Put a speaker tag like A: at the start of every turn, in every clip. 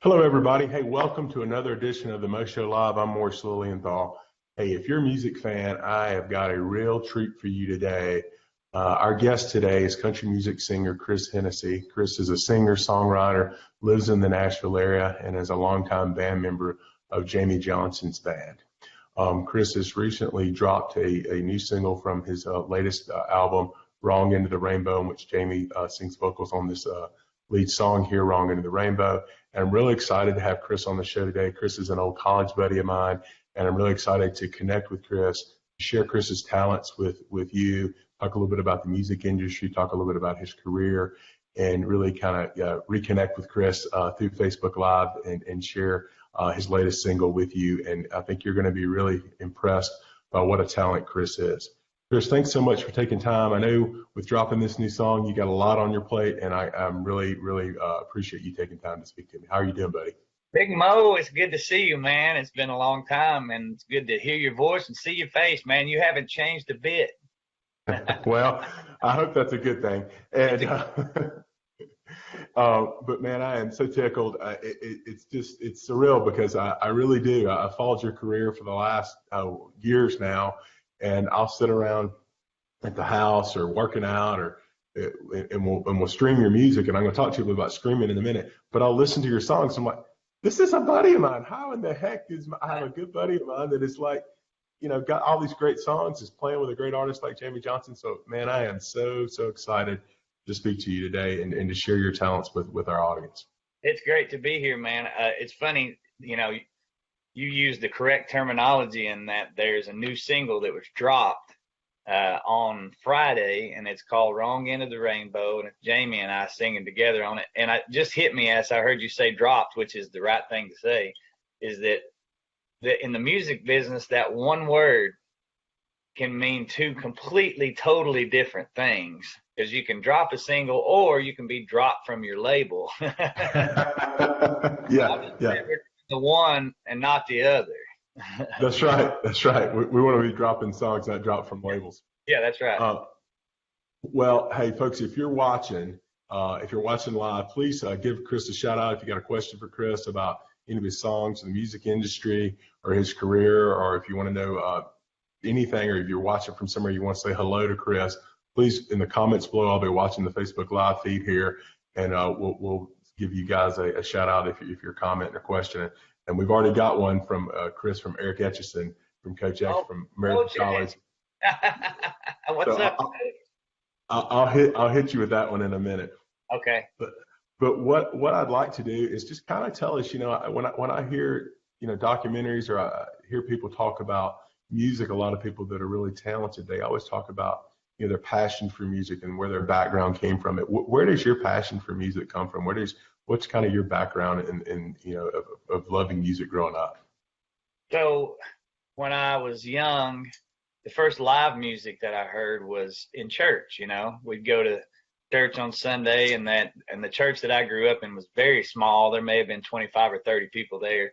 A: Hello, everybody. Hey, welcome to another edition of the Mo Show Live. I'm Morris Lilienthal. Hey, if you're a music fan, I have got a real treat for you today. Our guest today is country music singer Chris Hennessee. Chris is a singer, songwriter, lives in the Nashville area, and is a longtime band member of Jamie Johnson's band. Chris has recently dropped a new single from his latest album, Wrong Into the Rainbow, in which Jamie sings vocals on this lead song here, Wrong Into the Rainbow. And I'm really excited to have Chris on the show today. Chris is an old college buddy of mine, and I'm really excited to connect with Chris, share Chris's talents with you, talk a little bit about the music industry, talk a little bit about his career, and really kind of reconnect with Chris through Facebook Live and share his latest single with you. And I think you're going to be really impressed by what a talent Chris is. Chris, thanks so much for taking time. I know with dropping this new song, you got a lot on your plate, and I'm really appreciate you taking time to speak to me. How are you doing, buddy?
B: Big Mo, it's good to see you, man. It's been a long time, and it's good to hear your voice and see your face, man. You haven't changed a bit.
A: Well, I hope that's a good thing. And but man, I am so tickled. It's surreal because I really do. I followed your career for the last years now, and I'll sit around at the house or working out or and we'll stream your music. And I'm going to talk to you about streaming in a minute. But I'll listen to your songs. I'm like, this is a buddy of mine. How in the heck I have a good buddy of mine that is like, got all these great songs, is playing with a great artist like Jamie Johnson. So, man, I am so excited to speak to you today and to share your talents with our audience.
B: It's great to be here, man. It's funny, you used the correct terminology in that there's a new single that was dropped on Friday, and it's called Wrong End of the Rainbow, and it's Jamie and I singing together on it. And it just hit me as I heard you say dropped, which is the right thing to say, is that in the music business, that one word can mean two completely, totally different things, because you can drop a single or you can be dropped from your label.
A: Yeah.
B: The one and not the other.
A: That's right. We want to be dropping songs, not drop from labels.
B: Yeah, that's right.
A: Well, hey, folks, if you're watching live, please give Chris a shout out if you got a question for Chris about any of his songs in the music industry or his career, or if you want to know anything, or if you're watching from somewhere you want to say hello to Chris, please in the comments below. I'll be watching the Facebook Live feed here, and we'll give you guys a shout out if you're commenting or questioning. And we've already got one from Chris, from Eric Etchison, from Coach X, from Maryville College.
B: What's up?
A: I'll hit you with that one in a minute.
B: Okay.
A: But what I'd like to do is just kind of tell us, when I hear documentaries, or I hear people talk about music, a lot of people that are really talented, they always talk about their passion for music and where their background came from. Where does your passion for music come from? What's kind of your background in of loving music growing up?
B: So when I was young, the first live music that I heard was in church. We'd go to church on Sunday, and the church that I grew up in was very small. There may have been 25 or 30 people there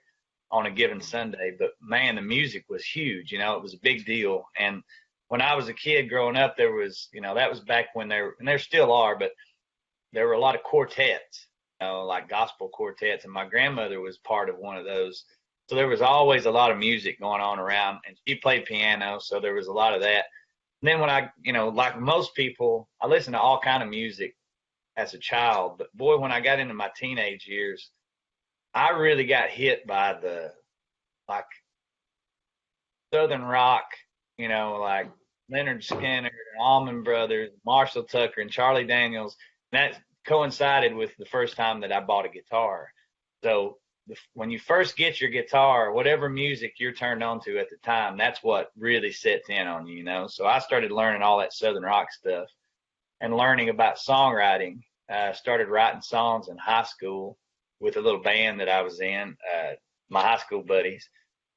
B: on a given Sunday, but man, the music was huge. It was a big deal. And when I was a kid growing up, there was, that was back when and there still are, but there were a lot of quartets, like gospel quartets, and my grandmother was part of one of those. So there was always a lot of music going on around, and she played piano, so there was a lot of that. And then when I, like most people, I listened to all kind of music as a child, but boy, when I got into my teenage years, I really got hit by the, like, Southern rock, like Leonard Skinner, Allman Brothers, Marshall Tucker, and Charlie Daniels. And that coincided with the first time that I bought a guitar. So when you first get your guitar, whatever music you're turned on to at the time, that's what really sets in on you, So I started learning all that Southern rock stuff and learning about songwriting. Started writing songs in high school with a little band that I was in, my high school buddies.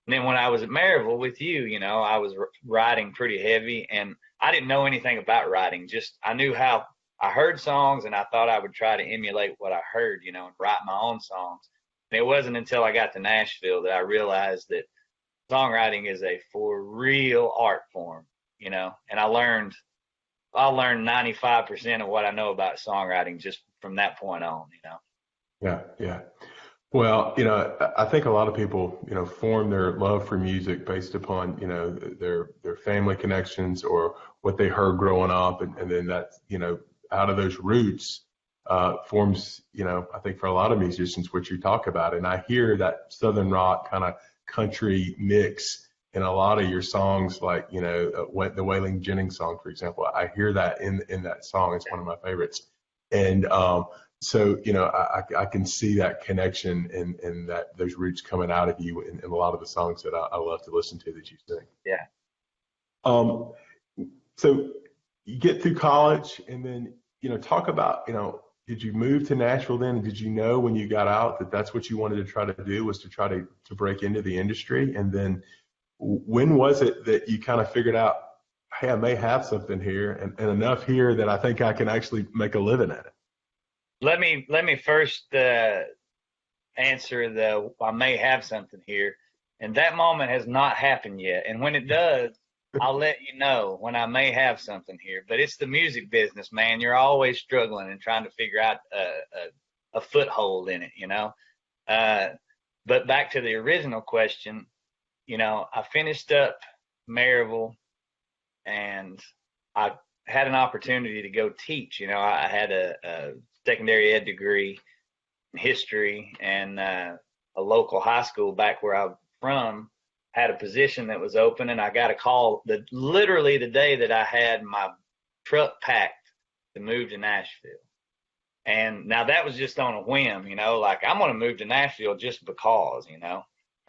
B: And then when I was at Maryville with you, I was writing pretty heavy, and I didn't know anything about writing. Just I knew how I heard songs, and I thought I would try to emulate what I heard, and write my own songs. And it wasn't until I got to Nashville that I realized that songwriting is a for real art form, and I learned 95% of what I know about songwriting just from that point on,
A: Yeah. Well, I think a lot of people, form their love for music based upon, their family connections or what they heard growing up, and then that, out of those roots forms, I think for a lot of musicians, what you talk about, and I hear that Southern rock kind of country mix in a lot of your songs, like the Waylon Jennings song, for example. I hear that in that song. It's one of my favorites, and so, I can see that connection and that those roots coming out of you in a lot of the songs that I love to listen to that you sing.
B: Yeah.
A: Um, so you get through college and then, talk about, did you move to Nashville then? And did you know when you got out that that's what you wanted to try to do, was to try to break into the industry? And then when was it that you kind of figured out, hey, I may have something here and enough here that I think I can actually make a living at it?
B: Let me first answer the I may have something here, and that moment has not happened yet. And when it does, I'll let you know when I may have something here. But it's the music business, man. You're always struggling and trying to figure out a foothold in it, But back to the original question, I finished up Maryville, and I had an opportunity to go teach. I had a secondary ed degree in history, and a local high school back where I'm from had a position that was open, and I got a call literally the day that I had my truck packed to move to Nashville. And now that was just on a whim, like I'm going to move to Nashville just because,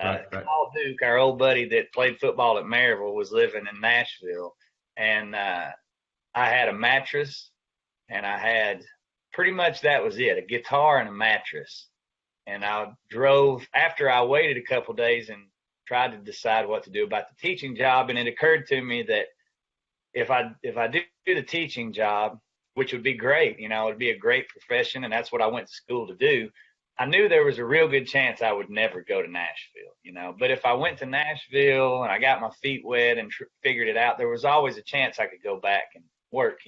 A: Right.
B: Paul Duke, our old buddy that played football at Maryville, was living in Nashville, and I had a mattress, and I had pretty much that was it, a guitar and a mattress. And I drove after I waited a couple days and tried to decide what to do about the teaching job. And it occurred to me that if I do the teaching job, which would be great, it'd be a great profession, and that's what I went to school to do. I knew there was a real good chance I would never go to Nashville, but if I went to Nashville and I got my feet wet and figured it out, there was always a chance I could go back and work,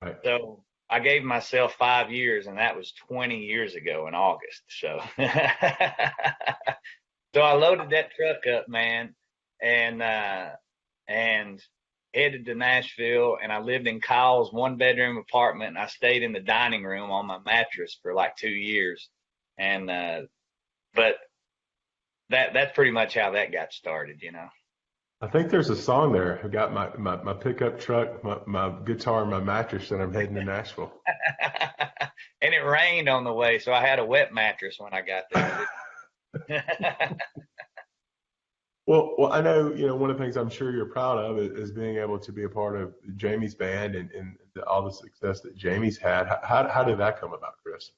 A: Right.
B: So I gave myself 5 years, and that was 20 years ago in August. So, so I loaded that truck up, man, and headed to Nashville. And I lived in Kyle's 1-bedroom apartment, and I stayed in the dining room on my mattress for like 2 years. And but that's pretty much how that got started,
A: I think there's a song there. I got my pickup truck, my guitar, and my mattress, and I'm heading to Nashville.
B: And it rained on the way, so I had a wet mattress when I got there.
A: Well, I know, one of the things I'm sure you're proud of is being able to be a part of Jamie's band and all the success that Jamie's had. How did that come about, Chris?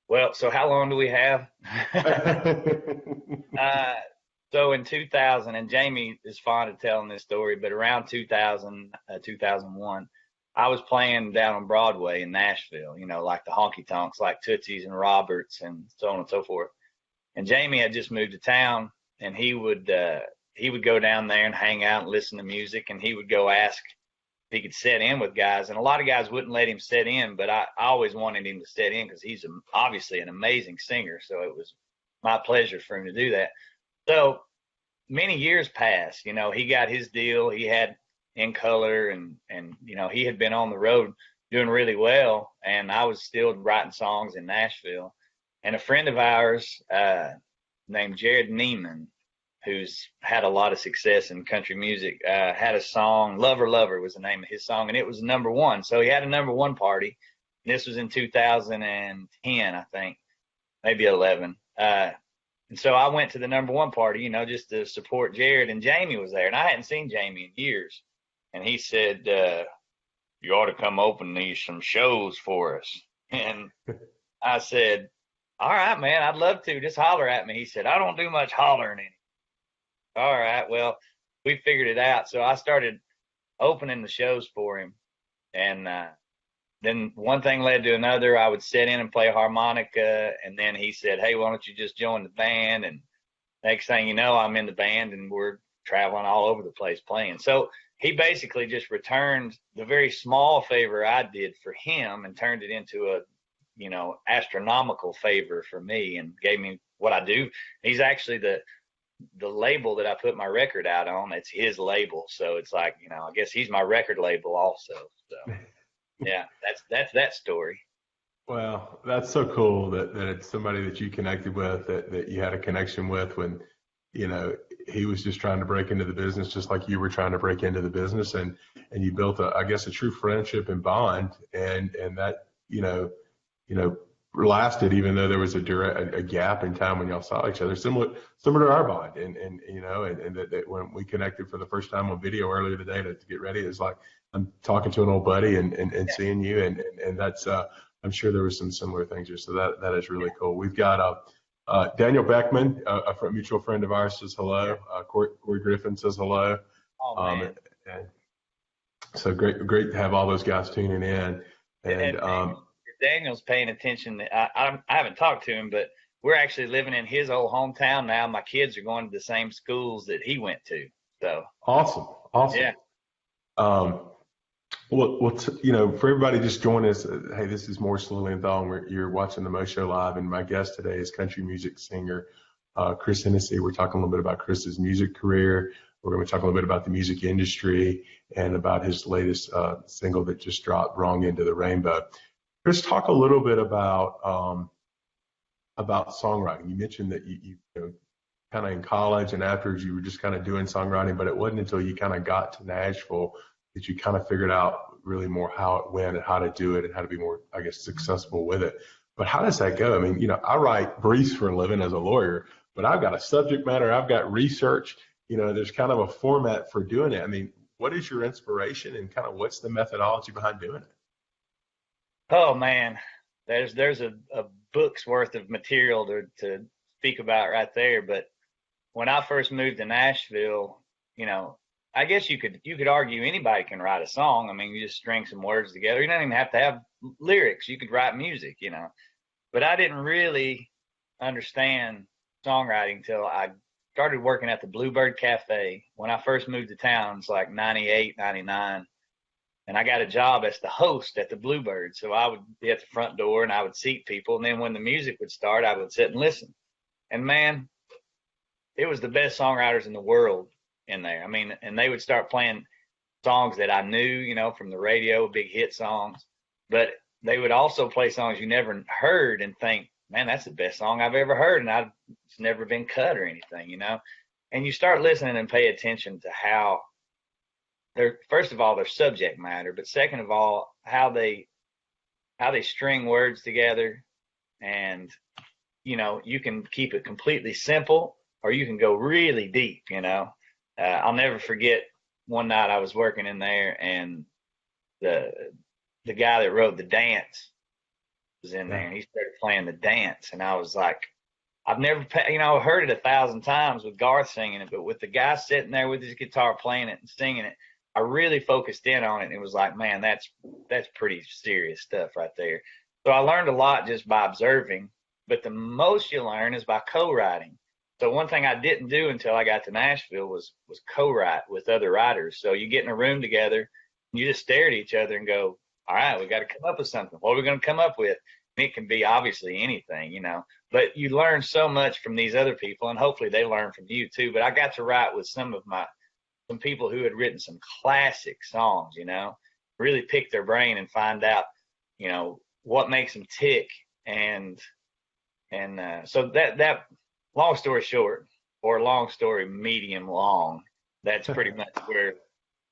B: Well, so how long do we have? So in 2000, and Jamie is fond of telling this story, but around 2000, 2001, I was playing down on Broadway in Nashville, like the honky tonks, like Tootsie's and Roberts and so on and so forth. And Jamie had just moved to town, and he would go down there and hang out and listen to music, and he would go ask if he could set in with guys. And a lot of guys wouldn't let him set in, but I always wanted him to set in because he's obviously an amazing singer. So it was my pleasure for him to do that. So many years passed, he got his deal. He had In Color, and he had been on the road doing really well, and I was still writing songs in Nashville. And a friend of ours named Jared Neiman, who's had a lot of success in country music, had a song, Lover Lover was the name of his song, and it was #1. So he had a #1 party, and this was in 2010, I think, maybe 11. And so I went to the #1 party, just to support Jared, and Jamie was there, and I hadn't seen Jamie in years. And he said, you ought to come open some shows for us. And I said, all right, man, I'd love to. Just holler at me. He said, I don't do much hollering anymore. All right, well, we figured it out. So I started opening the shows for him. And then one thing led to another. I would sit in and play harmonica. And then he said, hey, why don't you just join the band? And next thing you know, I'm in the band, and we're traveling all over the place playing. So he basically just returned the very small favor I did for him and turned it into a astronomical favor for me and gave me what I do. He's actually the label that I put my record out on. It's his label, so it's like, I guess he's my record label also. So yeah, that's that story.
A: Well, that's so cool that it's somebody that you connected with, that you had a connection with when, he was just trying to break into the business, just like you were trying to break into the business, and you built I guess a true friendship and bond, and that, lasted even though there was a gap in time when y'all saw each other, similar to our bond, and that when we connected for the first time on video earlier today to get ready, it's like I'm talking to an old buddy and seeing you, and that's I'm sure there was some similar things here, so that is really cool. We've got Daniel Beckman, a mutual friend of ours, says hello. Corey Griffin says hello.
B: Oh, man.
A: And so great to have all those guys tuning in. And
B: Daniel's paying attention. I haven't talked to him, but we're actually living in his old hometown now. My kids are going to the same schools that he went to. So
A: awesome. Yeah. For everybody just joining us, hey, this is More Slowly and Thong. You're watching the Mo Show Live, and my guest today is country music singer Chris Hennessee. We're talking a little bit about Chris's music career. We're going to talk a little bit about the music industry and about his latest single that just dropped, Wrong End of the Rainbow. Chris, talk a little bit about songwriting. You mentioned that you kind of in college and afterwards you were just kind of doing songwriting, but it wasn't until you kind of got to Nashville that you kind of figured out really more how it went and how to do it and how to be more, I guess, successful with it. But how does that go? I mean, I write briefs for a living as a lawyer, but I've got a subject matter, I've got research, there's kind of a format for doing it. I mean, what is your inspiration and kind of what's the methodology behind doing it?
B: Oh man, there's a book's worth of material to speak about right there. But when I first moved to Nashville, I guess you could argue anybody can write a song. I mean, you just string some words together. You don't even have to have lyrics. You could write music, But I didn't really understand songwriting until I started working at the Bluebird Cafe. When I first moved to town, it's like 98, 99. And I got a job as the host at the Bluebird. So I would be at the front door and I would seat people. And then when the music would start, I would sit and listen. And man, it was the best songwriters in the world in there. I mean, and they would start playing songs that I knew, from the radio, big hit songs. But they would also play songs you never heard and think, man, that's the best song I've ever heard. And it's never been cut or anything, And you start listening and pay attention to how first of all, their subject matter, but second of all, how they string words together. And, you can keep it completely simple or you can go really deep, I'll never forget one night I was working in there and the guy that wrote The Dance was in there and he started playing The Dance. And I was like, I've never, I've heard it 1,000 times with Garth singing it, but with the guy sitting there with his guitar playing it and singing it, I really focused in on it. And it was like, man, that's pretty serious stuff right there. So I learned a lot just by observing, but the most you learn is by co-writing. So one thing I didn't do until I got to Nashville was co-write with other writers. So you get in a room together, and you just stare at each other and go, all right, we got to come up with something. What are we going to come up with? And it can be obviously anything, but you learn so much from these other people and hopefully they learn from you too. But I got to write with some people who had written some classic songs, really pick their brain and find out, what makes them tick. And so that long story short, or long story medium long, that's pretty much where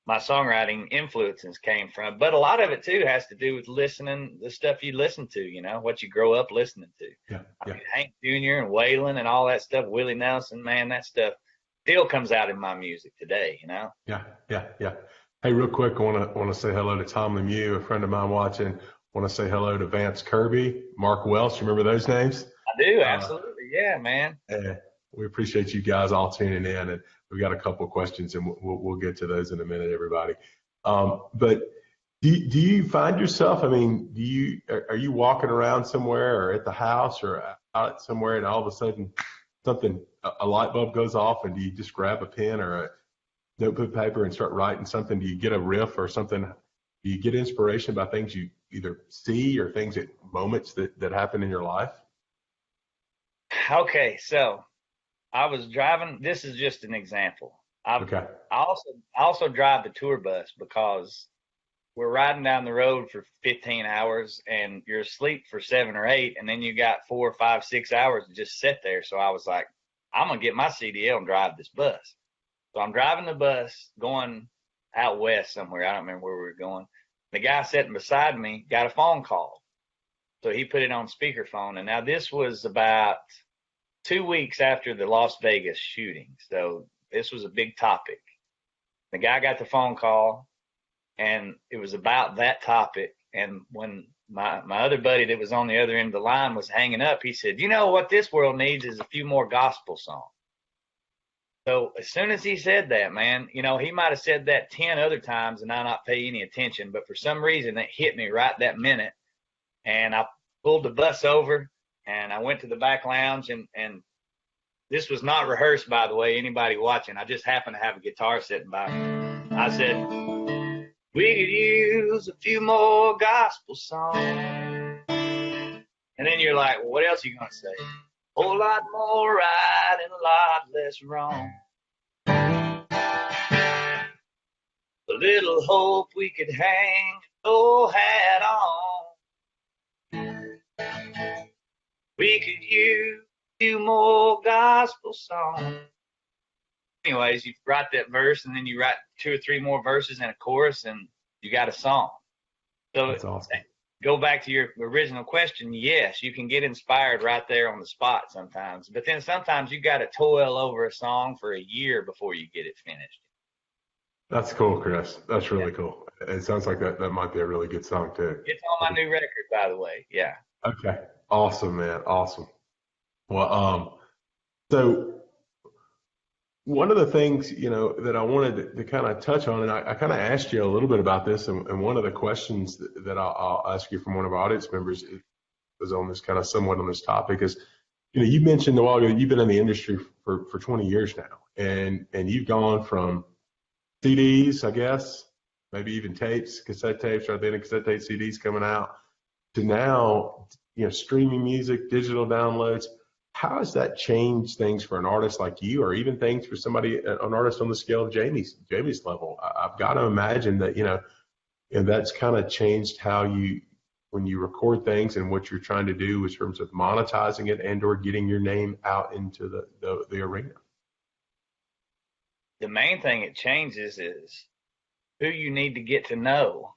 B: my songwriting influences came from. But a lot of it too has to do with listening, the stuff you listen to, what you grow up listening to.
A: Yeah.
B: I mean, Hank Jr. and Waylon and all that stuff, Willie Nelson, man, that stuff still comes out in my music today,
A: Yeah. Hey, real quick, I want to say hello to Tom Lemieux, a friend of mine watching. I want to say hello to Vance Kirby, Mark Welch. You remember those names?
B: I do, absolutely. Yeah, man.
A: We appreciate you guys all tuning in, and we've got a couple of questions, and we'll get to those in a minute, everybody. But do you find yourself? I mean, are you walking around somewhere or at the house or out somewhere, and all of a sudden a light bulb goes off, and do you just grab a pen or a notebook paper and start writing something? Do you get a riff or something? Do you get inspiration by things you either see or moments that happen in your life?
B: Okay, so I was driving. This is just an example.
A: Okay.
B: I also drive the tour bus because we're riding down the road for 15 hours and you're asleep for 7 or 8, and then you got 4, 5, 6 hours to just sit there. So I was like, I'm gonna get my CDL and drive this bus. So I'm driving the bus going out west somewhere. I don't remember where we were going. The guy sitting beside me got a phone call. So he put it on speakerphone. And now this was about 2 weeks after the Las Vegas shooting. So this was a big topic. The guy got the phone call and it was about that topic. And when my other buddy that was on the other end of the line was hanging up, he said, you know what this world needs is a few more gospel songs. So as soon as he said that, man, you know, he might have said that 10 other times and I not pay any attention, but for some reason it hit me right that minute. And I pulled the bus over and I went to the back lounge, and this was not rehearsed, by the way, anybody watching. I just happened to have a guitar sitting by me. I said, we could use a few more gospel songs. And then you're like, well, what else are you going to say? A whole lot more right and a lot less wrong. A little hope we could hang your hat on. We could use a few more gospel songs. Anyways, you write that verse and then you write 2 or 3 more verses and a chorus and you got a song. So
A: that's awesome.
B: Go back to your original question. Yes, you can get inspired right there on the spot sometimes, but then sometimes you got to toil over a song for a year before you get it finished.
A: That's cool, Chris. That's really cool. It sounds like that might be a really good song too.
B: It's on my new record, by the way. Yeah.
A: Okay. Awesome, man. Awesome. Well, so one of the things, you know, that I wanted to kind of touch on, and I kind of asked you a little bit about this, and one of the questions that I'll ask you from one of our audience members is on this kind of somewhat on this topic is, you know, you mentioned a while ago you've been in the industry for 20 years now, and you've gone from CDs, I guess, maybe even tapes, cassette tapes, or then cassette tape CDs coming out, to now, you know, streaming music, digital downloads. How has that changed things for an artist like you, or even things for somebody, an artist on the scale of Jamie's level? I've got to imagine that, you know, and that's kind of changed how when you record things and what you're trying to do in terms of monetizing it and or getting your name out into the arena.
B: The main thing it changes is who you need to get to know,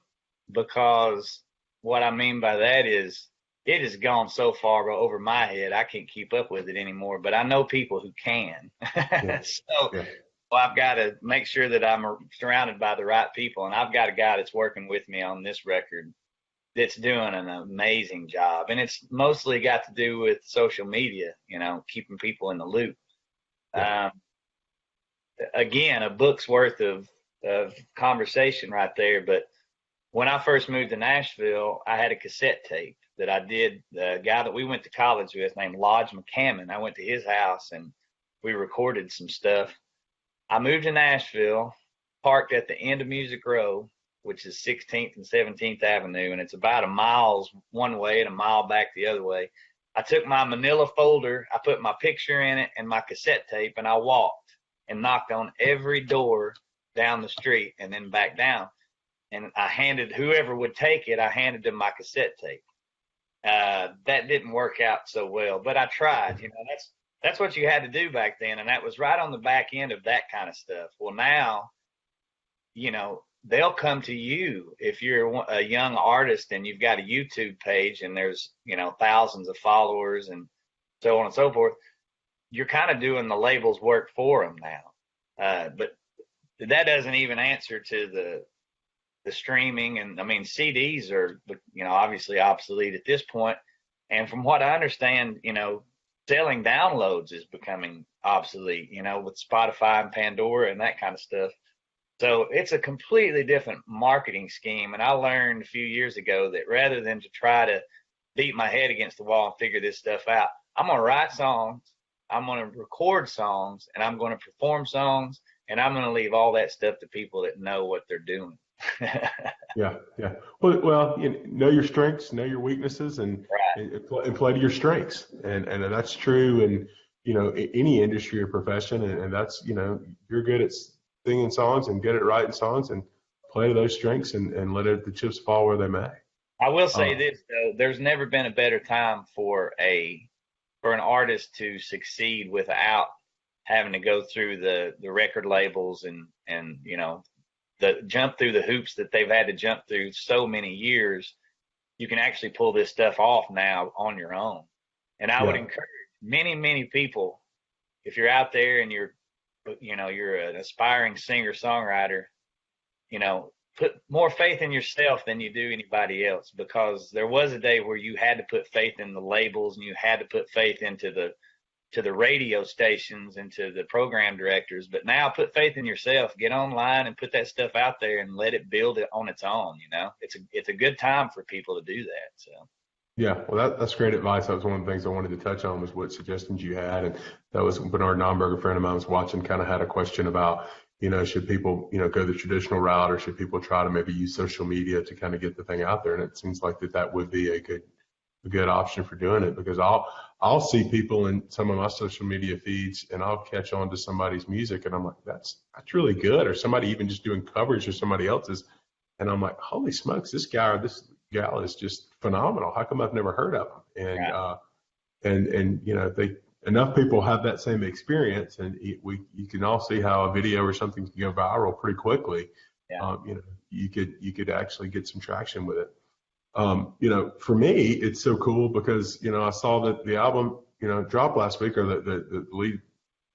B: because what I mean by that is it has gone so far over my head, I can't keep up with it anymore, but I know people who can. Yeah. Well, I've got to make sure that I'm surrounded by the right people, and I've got a guy that's working with me on this record that's doing an amazing job, and it's mostly got to do with social media, you know, keeping people in the loop. Yeah. Again, a book's worth of conversation right there, but when I first moved to Nashville, I had a cassette tape that I did. The guy that we went to college with named Lodge McCammon, I went to his house and we recorded some stuff. I moved to Nashville, parked at the end of Music Row, which is 16th and 17th Avenue, and it's about a mile one way and a mile back the other way. I took my manila folder, I put my picture in it and my cassette tape, and I walked and knocked on every door down the street and then back down. And I handed whoever would take it, I handed them my cassette tape. That didn't work out so well, but I tried. You know, that's what you had to do back then, and that was right on the back end of that kind of stuff. Well, now, you know, they'll come to you if you're a young artist and you've got a YouTube page and there's, you know, thousands of followers and so on and so forth. You're kind of doing the label's work for them now, but that doesn't even answer to the streaming. And I mean, CDs are, you know, obviously obsolete at this point. And from what I understand, you know, selling downloads is becoming obsolete, you know, with Spotify and Pandora and that kind of stuff. So it's a completely different marketing scheme. And I learned a few years ago that rather than to try to beat my head against the wall and figure this stuff out, I'm going to write songs, I'm going to record songs, and I'm going to perform songs, and I'm going to leave all that stuff to people that know what they're doing.
A: Yeah, yeah. Well, know your strengths, know your weaknesses,
B: Right.
A: and play to your strengths. And that's true in any industry or profession. And that's you're good at singing songs and good at writing songs, and play to those strengths and let the chips fall where they may.
B: I will say
A: Uh,
B: this though, there's never been a better time for an artist to succeed without having to go through the record labels and the jump through the hoops that they've had to jump through so many years. You can actually pull this stuff off now on your own. And I would
A: yeah,
B: encourage many people, if you're out there and you're an aspiring singer songwriter, put more faith in yourself than you do anybody else, because there was a day where you had to put faith in the labels and you had to put faith into the radio stations and to the program directors. But now put faith in yourself, get online and put that stuff out there and let it build it on its own. It's a good time for people to do that. So
A: yeah. Well, that's great advice. That was one of the things I wanted to touch on, was what suggestions you had. And that was Bernard Nomberg, a friend of mine, was watching, kind of had a question about, should people, go the traditional route, or should people try to maybe use social media to kind of get the thing out there? And it seems like that would be a good option for doing it, because I'll see people in some of my social media feeds, and I'll catch on to somebody's music, and I'm like, that's really good. Or somebody even just doing coverage of somebody else's, and I'm like, holy smokes, this guy or this gal is just phenomenal. How come I've never heard of them?
B: right.
A: And they, enough people have that same experience, and you can all see how a video or something can go viral pretty quickly.
B: Yeah.
A: You could actually get some traction with it. For me, it's so cool because, I saw that the album, dropped last week, or the lead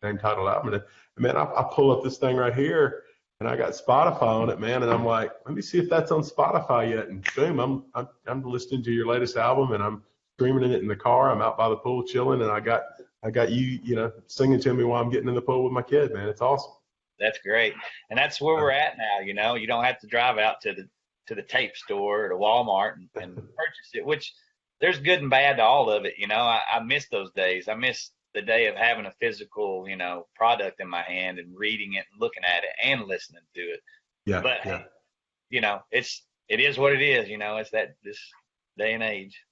A: name title album. And man, I pull up this thing right here, and I got Spotify on it, man. And I'm like, let me see if that's on Spotify yet. And boom, I'm listening to your latest album, and I'm streaming it in the car. I'm out by the pool chilling, and I got you, singing to me while I'm getting in the pool with my kid, man. It's awesome.
B: That's great. And that's where we're at now. You don't have to drive out to the tape store or to Walmart and purchase it, which there's good and bad to all of it. I miss those days. I miss the day of having a physical, product in my hand and reading it and looking at it and listening to it.
A: Yeah,
B: But,
A: yeah.
B: it is what it is. It's this day and age.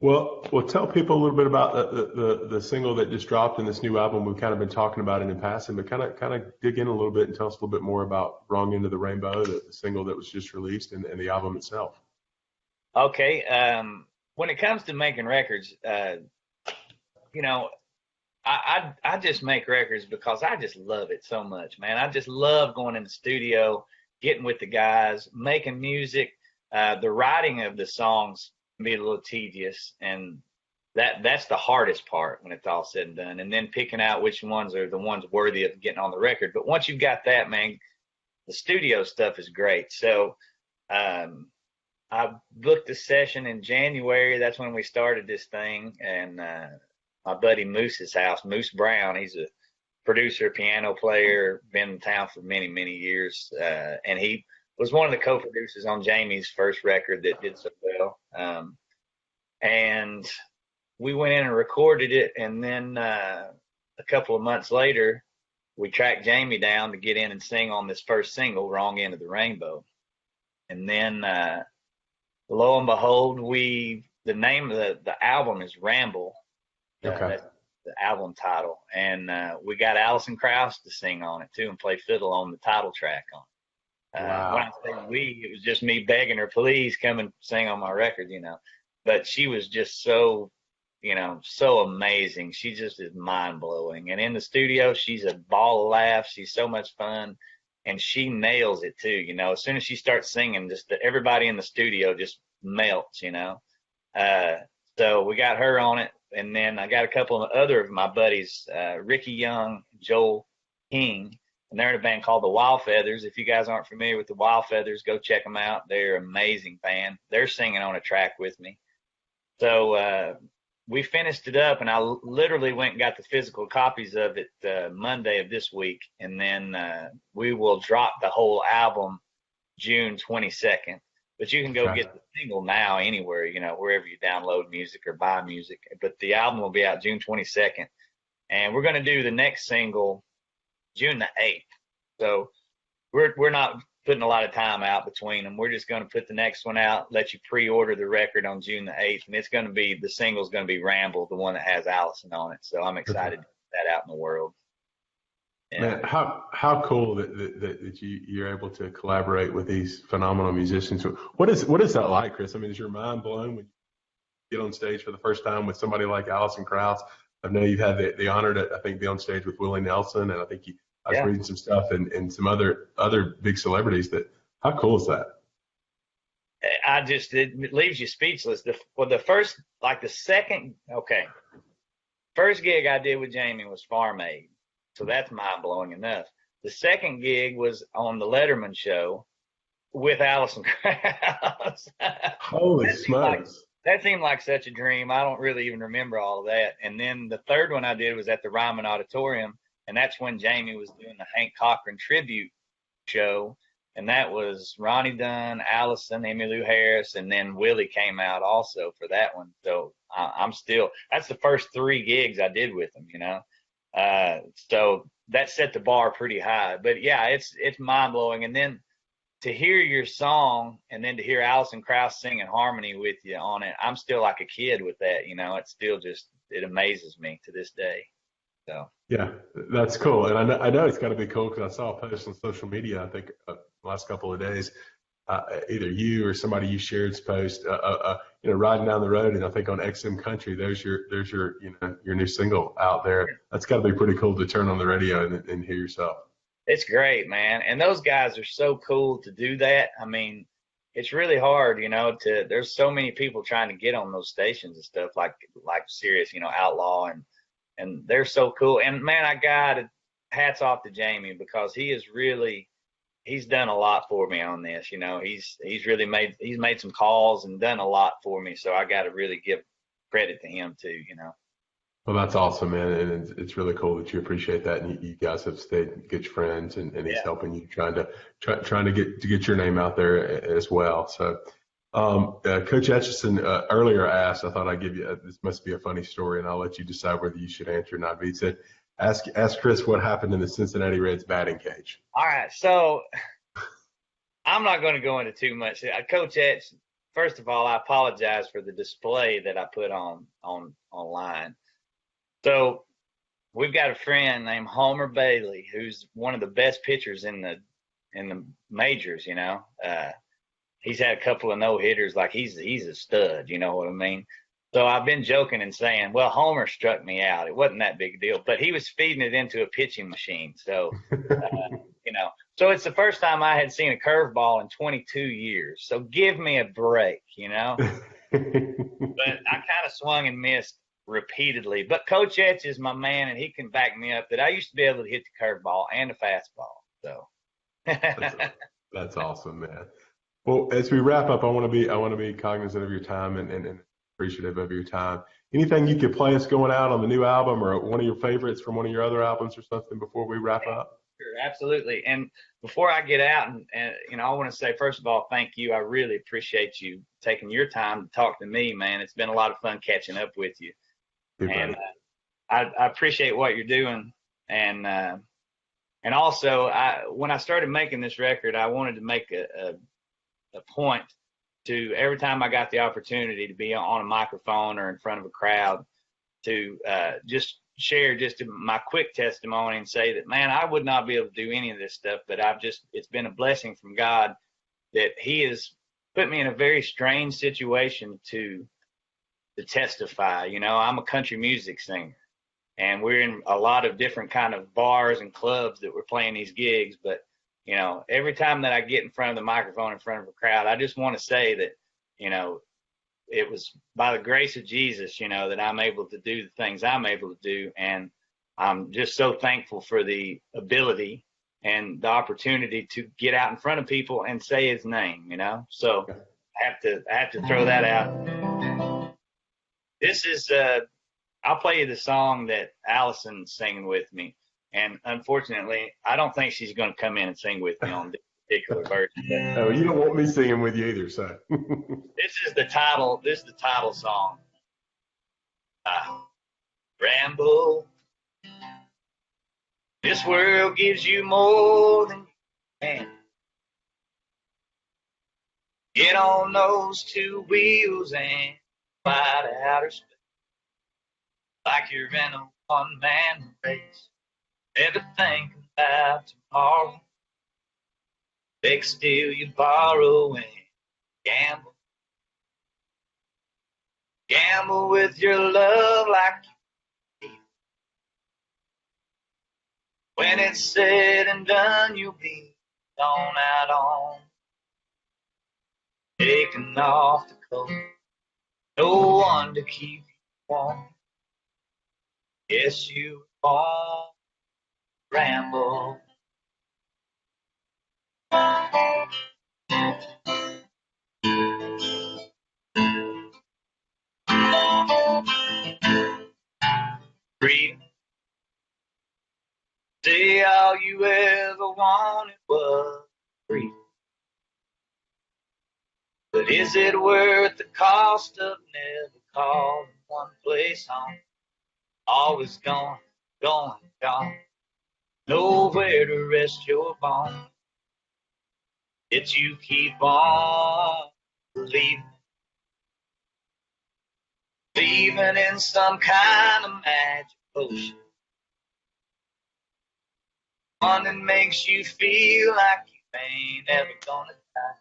A: Well, tell people a little bit about the single that just dropped in this new album. We've kind of been talking about it in passing, but kind of dig in a little bit and tell us a little bit more about Wrong End of the Rainbow, the single that was just released, and the album itself.
B: Okay. When it comes to making records, I just make records because I just love it so much, man. I just love going in the studio, getting with the guys, making music. The writing of the songs can be a little tedious, and that's the hardest part when it's all said and done. And then picking out which ones are the ones worthy of getting on the record. But once you've got that, man, the studio stuff is great. So I booked a session in January. That's when we started this thing. And my buddy Moose's house, Moose Brown, he's a producer, piano player, been in town for many years. And he was one of the co-producers on Jamie's first record that did so well. And we went in and recorded it. And then a couple of months later, we tracked Jamie down to get in and sing on this first single, Wrong End of the Rainbow. And then lo and behold, the name of the album is Ramble.
A: Okay.
B: That's the album title. And we got Alison Krauss to sing on it too and play fiddle on the title track on it.
A: Wow.
B: When I say we, it was just me begging her, please come and sing on my record, But she was just so amazing. She just is mind blowing. And in the studio, she's a ball of laughs. She's so much fun. And she nails it too, As soon as she starts singing, just everybody in the studio just melts, So we got her on it, and then I got a couple of other of my buddies, Ricky Young, Joel King, and they're in a band called the Wild Feathers. If you guys aren't familiar with the Wild Feathers, go check them out. They're an amazing band. They're singing on a track with me. So we finished it up, and I literally went and got the physical copies of it Monday of this week, and then we will drop the whole album June 22nd. But you can go get the single now anywhere, wherever you download music or buy music. But the album will be out June 22nd, and we're going to do the next single June the 8th. So we're not putting a lot of time out between them. We're just going to put the next one out, let you pre-order the record on June the 8th, and it's going to be, the single's going to be Ramble, the one that has Allison on it. So I'm excited to get that out in the world. Yeah.
A: Man, how cool that you're able to collaborate with these phenomenal musicians. What is that like, Chris? I mean, is your mind blown when you get on stage for the first time with somebody like Alison Krauss? I know you've had the honor to, I think, be on stage with Willie Nelson, and I think I was reading some stuff and some other big celebrities. How cool is that?
B: It leaves you speechless. First gig I did with Jamie was Farm Aid. So that's mind blowing enough. The second gig was on the Letterman show with Alison Krauss.
A: Holy smokes.
B: That seemed like such a dream. I don't really even remember all of that. And then the third one I did was at the Ryman Auditorium, and that's when Jamie was doing the Hank Cochran tribute show. And that was Ronnie Dunn, Allison, Emmylou Harris, and then Willie came out also for that one. So that's the first 3 gigs I did with him, you know. So that set the bar pretty high. But yeah, it's mind blowing. And then to hear your song and then to hear Alison Krauss singing harmony with you on it, I'm still like a kid with that, you know. It's still it amazes me to this day. So
A: yeah, that's cool. And I know it's got to be cool because I saw a post on social media, I think the last couple of days, either you or somebody you shared's post, riding down the road, and I think on XM Country, there's your your new single out there. That's got to be pretty cool to turn on the radio and hear yourself.
B: It's great, man. And those guys are so cool to do that. I mean, it's really hard, there's so many people trying to get on those stations and stuff like Sirius, Outlaw, and they're so cool. And man, I got hats off to Jamie because he's done a lot for me on this. He's really made some calls and done a lot for me. So I got to really give credit to him too,
A: Well, that's awesome, man. And it's really cool that you appreciate that. And you guys have stayed good friends, and he's helping you trying to get your name out there as well. So, Coach Etchison earlier asked, I thought I'd give you, this must be a funny story, and I'll let you decide whether you should answer or not. But he said, ask Chris what happened in the Cincinnati Reds batting cage.
B: All right. So I'm not going to go into too much. Coach Etch, first of all, I apologize for the display that I put online. So we've got a friend named Homer Bailey, who's one of the best pitchers in the majors, he's had a couple of no-hitters. Like he's a stud, you know what I mean? So I've been joking and saying, well, Homer struck me out. It wasn't that big a deal, but he was feeding it into a pitching machine. So, so it's the first time I had seen a curveball in 22 years. So give me a break, But I kind of swung and missed repeatedly. But Coach Etch is my man, and he can back me up that I used to be able to hit the curveball and the fastball. So
A: that's awesome, man. Well, as we wrap up, I want to be cognizant of your time and appreciative of your time. Anything you could play us going out on the new album or one of your favorites from one of your other albums or something before we wrap up?
B: Sure, absolutely. And before I get out, and I want to say, first of all, thank you. I really appreciate you taking your time to talk to me, man. It's been a lot of fun catching up with you. And I appreciate what you're doing. And also, when I started making this record, I wanted to make a point to every time I got the opportunity to be on a microphone or in front of a crowd to just share my quick testimony and say that, man, I would not be able to do any of this stuff, but it's been a blessing from God that he has put me in a very strange situation to testify. I'm a country music singer, and we're in a lot of different kind of bars and clubs that we're playing these gigs, but every time that I get in front of the microphone in front of a crowd, I just want to say that, it was by the grace of Jesus, that I'm able to do the things I'm able to do. And I'm just so thankful for the ability and the opportunity to get out in front of people and say his name, So I have to throw that out. This is, I'll play you the song that Allison's singing with me. And unfortunately, I don't think she's going to come in and sing with me on this particular version.
A: Oh, you don't want me singing with you either, so.
B: This is the title song. Ramble. This world gives you more than you can. Get on those two wheels and fly to outer space. Like you're in a one-man race. Never think about tomorrow. Take still you borrow and gamble. Gamble with your love like you feel. When it's said and done, you'll be thrown out on. Taking off the coat. No one to keep you warm. Yes, you were born to ramble. Freedom. Say all you ever wanted was freedom. But is it worth the cost of never calling one place home? Always gone, gone, gone. Nowhere to rest your bones. Yet you keep on believing. Believing in some kind of magic potion. One that makes you feel like you ain't ever gonna die.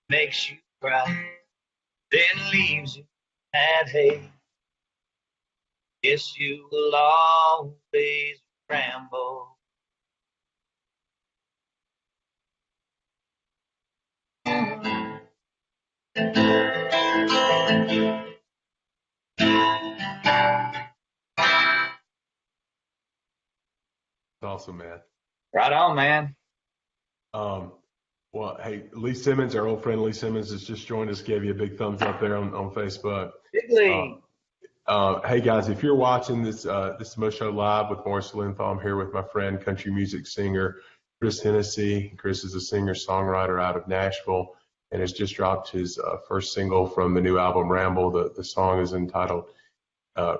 B: Makes you cry, then leaves you at hate. Yes, you will always ramble.
A: Awesome, man.
B: Right on, man.
A: Well, hey, Lee Simmons, our old friend Lee Simmons, has just joined us. Gave you a big thumbs up there on Facebook.
B: Big Lee.
A: Hey guys, if you're watching this this Mo Show live with Morris Linthal, I'm here with my friend, country music singer Chris Hennessee. Chris is a singer-songwriter out of Nashville and has just dropped his first single from the new album Ramble. The song is entitled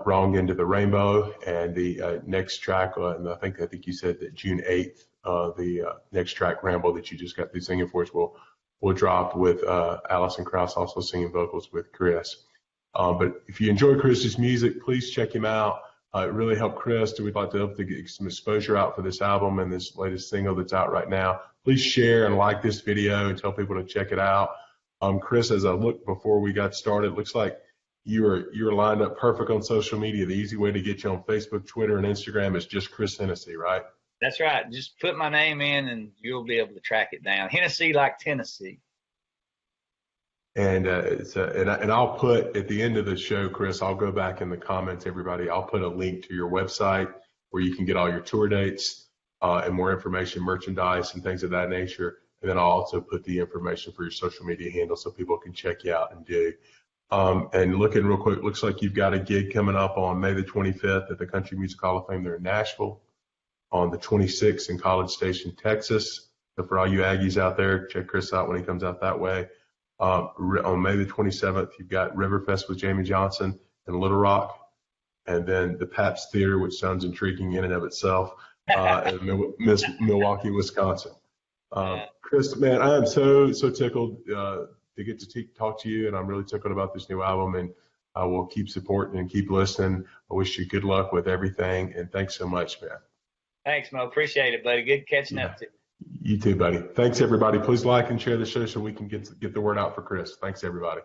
A: Wrong Into the Rainbow, and the next track, and I think you said that June 8th, the next track Ramble that you just got through singing for us will drop with Allison Krauss also singing vocals with Chris. But if you enjoy Chris's music, please check him out. It really helped Chris. We'd like to help to get some exposure out for this album and this latest single that's out right now. Please share and like this video and tell people to check it out. Chris, as I looked before we got started, it looks like you're lined up perfect on social media. The easy way to get you on Facebook, Twitter, and Instagram is just Chris Hennessee, right?
B: That's right. Just put my name in and you'll be able to track it down. Hennessey like Tennessee.
A: And and I'll put at the end of the show, Chris, I'll go back in the comments, everybody. I'll put a link to your website where you can get all your tour dates and more information, merchandise, and things of that nature. And then I'll also put the information for your social media handle so people can check you out and do. And looking real quick, looks like you've got a gig coming up on May the 25th at the Country Music Hall of Fame there in Nashville, on the 26th in College Station, Texas. So for all you Aggies out there, check Chris out when he comes out that way. On May the 27th, you've got Riverfest with Jamie Johnson in Little Rock, and then the Pabst Theater, which sounds intriguing in and of itself, in Milwaukee, Wisconsin. Chris, man, I am so tickled to get to talk to you, and I'm really tickled about this new album, and I will keep supporting and keep listening. I wish you good luck with everything, and thanks so much, man.
B: Thanks, Mo. Appreciate it, buddy. Good catching up to you.
A: You too, buddy. Thanks, everybody. Please like and share the show so we can get the word out for Chris. Thanks, everybody.